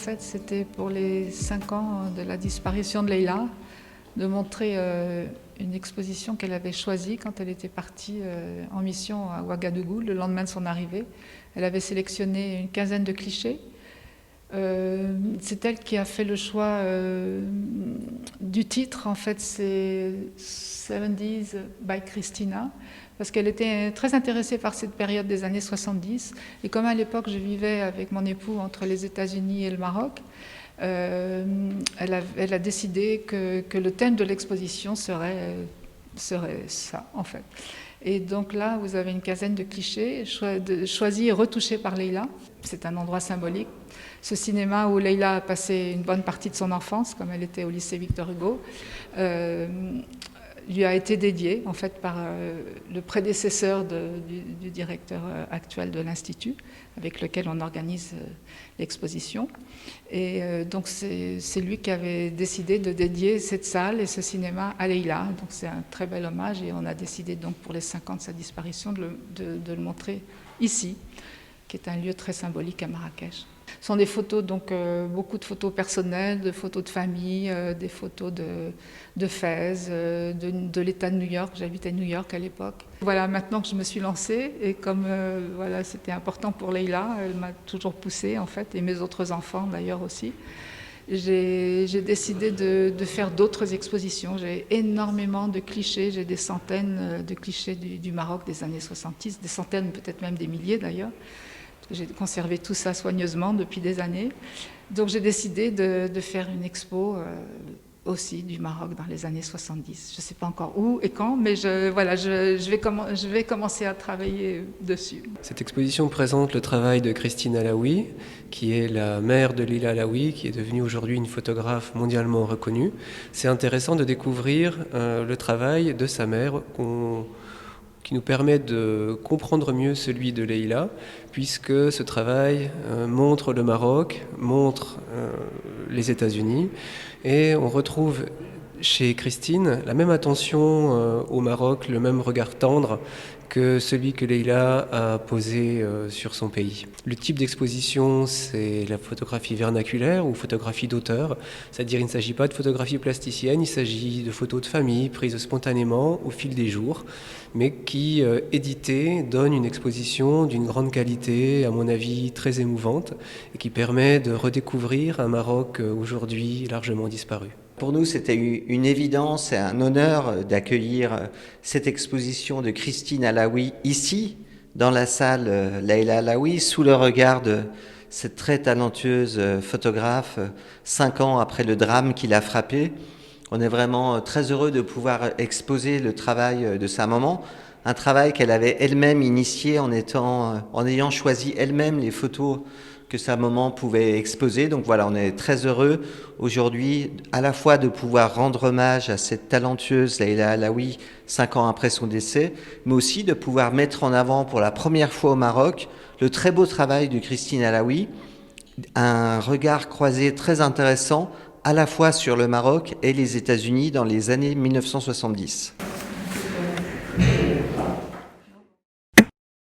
fait, c'était pour les 5 ans de la disparition de Leïla, de montrer une exposition qu'elle avait choisie quand elle était partie en mission à Ouagadougou, le lendemain de son arrivée. Elle avait sélectionné une quinzaine de clichés. C'est elle qui a fait le choix du titre, en fait, c'est 70s by Christina, parce qu'elle était très intéressée par cette période des années 70. Et comme à l'époque, je vivais avec mon époux entre les États-Unis et le Maroc, elle a décidé que le thème de l'exposition serait ça, en fait. Et donc là, vous avez une quinzaine de clichés choisis et retouchés par Leïla. C'est un endroit symbolique. Ce cinéma où Leïla a passé une bonne partie de son enfance, comme elle était au lycée Victor Hugo, lui a été dédié en fait par le prédécesseur du directeur actuel de l'Institut, avec lequel on organise l'exposition. Et donc c'est lui qui avait décidé de dédier cette salle et ce cinéma à Leïla. Donc c'est un très bel hommage et on a décidé donc pour les 5 ans de sa disparition de le montrer ici, qui est un lieu très symbolique à Marrakech. Ce sont des photos, donc beaucoup de photos personnelles, de photos de famille, des photos de Fès, de l'État de New York. J'habitais New York à l'époque. Voilà, maintenant que je me suis lancée, et comme voilà, c'était important pour Leïla, elle m'a toujours poussée en fait, et mes autres enfants d'ailleurs aussi. J'ai décidé de faire d'autres expositions. J'ai énormément de clichés, j'ai des centaines de clichés du Maroc des années 70, des centaines, peut-être même des milliers d'ailleurs. J'ai conservé tout ça soigneusement depuis des années. Donc j'ai décidé de faire une expo aussi du Maroc dans les années 70. Je ne sais pas encore où et quand, mais je vais commencer à travailler dessus. Cette exposition présente le travail de Christine Alaoui, qui est la mère de Leïla Alaoui, qui est devenue aujourd'hui une photographe mondialement reconnue. C'est intéressant de découvrir le travail de sa mère qui nous permet de comprendre mieux celui de Leïla, puisque ce travail montre le Maroc, montre les États-Unis, et on retrouve chez Christine la même attention au Maroc, le même regard tendre que celui que Leïla a posé sur son pays. Le type d'exposition, c'est la photographie vernaculaire ou photographie d'auteur, c'est-à-dire il ne s'agit pas de photographie plasticienne, il s'agit de photos de famille prises spontanément au fil des jours, mais qui, éditées, donnent une exposition d'une grande qualité, à mon avis très émouvante, et qui permet de redécouvrir un Maroc aujourd'hui largement disparu. Pour nous, c'était une évidence et un honneur d'accueillir cette exposition de Christine Alaoui ici, dans la salle Leïla Alaoui, sous le regard de cette très talentueuse photographe, 5 ans après le drame qui l'a frappée. On est vraiment très heureux de pouvoir exposer le travail de sa maman, un travail qu'elle avait elle-même initié en ayant choisi elle-même les photos que sa maman pouvait exposer. Donc voilà, on est très heureux aujourd'hui à la fois de pouvoir rendre hommage à cette talentueuse Leïla Alaoui 5 ans après son décès, mais aussi de pouvoir mettre en avant pour la première fois au Maroc le très beau travail de Christine Alaoui, un regard croisé très intéressant à la fois sur le Maroc et les États-Unis dans les années 1970.